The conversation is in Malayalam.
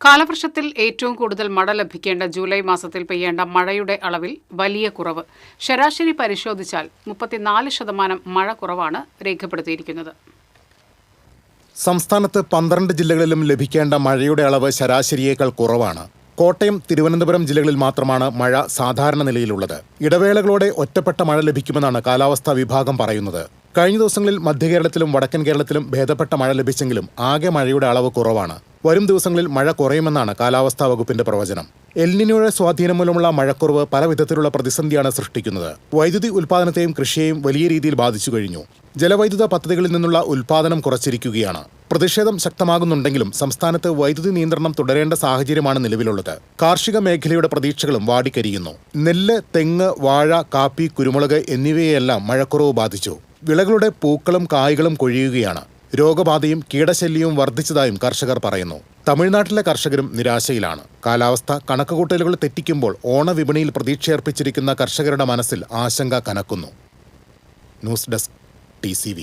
കാലവർഷത്തിൽ ഏറ്റവും കൂടുതൽ മഴ ലഭിക്കേണ്ട ജൂലൈ മാസത്തിൽ പെയ്യേണ്ട മഴയുടെ അളവിൽ വലിയ കുറവ്. ശരാശരി പരിശോധിച്ചാൽ 34% മഴ കുറവാണ് രേഖപ്പെടുത്തിയിരിക്കുന്നത്. സംസ്ഥാനത്ത് 12 ജില്ലകളിലും ലഭിക്കേണ്ട മഴയുടെ അളവ് ശരാശരിയേക്കാൾ കുറവാണ്. കോട്ടയം, തിരുവനന്തപുരം ജില്ലകളിൽ മാത്രമാണ് മഴ സാധാരണ നിലയിലുള്ളത്. ഇടവേളകളോടെ ഒറ്റപ്പെട്ട മഴ ലഭിക്കുമെന്നാണ് കാലാവസ്ഥാ വിഭാഗം പറയുന്നത്. കഴിഞ്ഞ ദിവസങ്ങളിൽ മധ്യകേരളത്തിലും വടക്കൻ കേരളത്തിലും ഭേദപ്പെട്ട മഴ ലഭിച്ചെങ്കിലും ആകെ മഴയുടെ അളവ് കുറവാണ്. വരും ദിവസങ്ങളിൽ മഴ കുറയുമെന്നാണ് കാലാവസ്ഥാ വകുപ്പിന്റെ പ്രവചനം. എൽനിനോയുടെ സ്വാധീനം മൂലമുള്ള മഴക്കുറവ് പല വിധത്തിലുള്ള പ്രതിസന്ധിയാണ് സൃഷ്ടിക്കുന്നത്. വൈദ്യുതി ഉൽപ്പാദനത്തെയും കൃഷിയെയും വലിയ രീതിയിൽ ബാധിച്ചു കഴിഞ്ഞു. ജലവൈദ്യുത പദ്ധതികളിൽ നിന്നുള്ള ഉൽപ്പാദനം കുറച്ചിരിക്കുകയാണ്. പ്രതിഷേധം ശക്തമാകുന്നുണ്ടെങ്കിലും സംസ്ഥാനത്ത് വൈദ്യുതി നിയന്ത്രണം തുടരേണ്ട സാഹചര്യമാണ് നിലവിലുള്ളത്. കാർഷിക മേഖലയുടെ പ്രതീക്ഷകളും വാടിക്കരിയുന്നു. നെല്ല്, തെങ്ങ്, വാഴ, കാപ്പി, കുരുമുളക് എന്നിവയെല്ലാം മഴക്കുറവ് ബാധിച്ചു. വിളകളുടെ പൂക്കളും കായ്കളും കൊഴിയുകയാണ്. രോഗബാധയും കീടശല്യവും വർദ്ധിച്ചതായും കർഷകർ പറയുന്നു. തമിഴ്നാട്ടിലെ കർഷകരും നിരാശയിലാണ്. കാലാവസ്ഥ കണക്കുകൂട്ടലുകൾ തെറ്റിക്കുമ്പോൾ ഓണവിപണിയിൽ പ്രതീക്ഷയർപ്പിച്ചിരിക്കുന്ന കർഷകരുടെ മനസ്സിൽ ആശങ്ക കനക്കുന്നു. News desk TCV.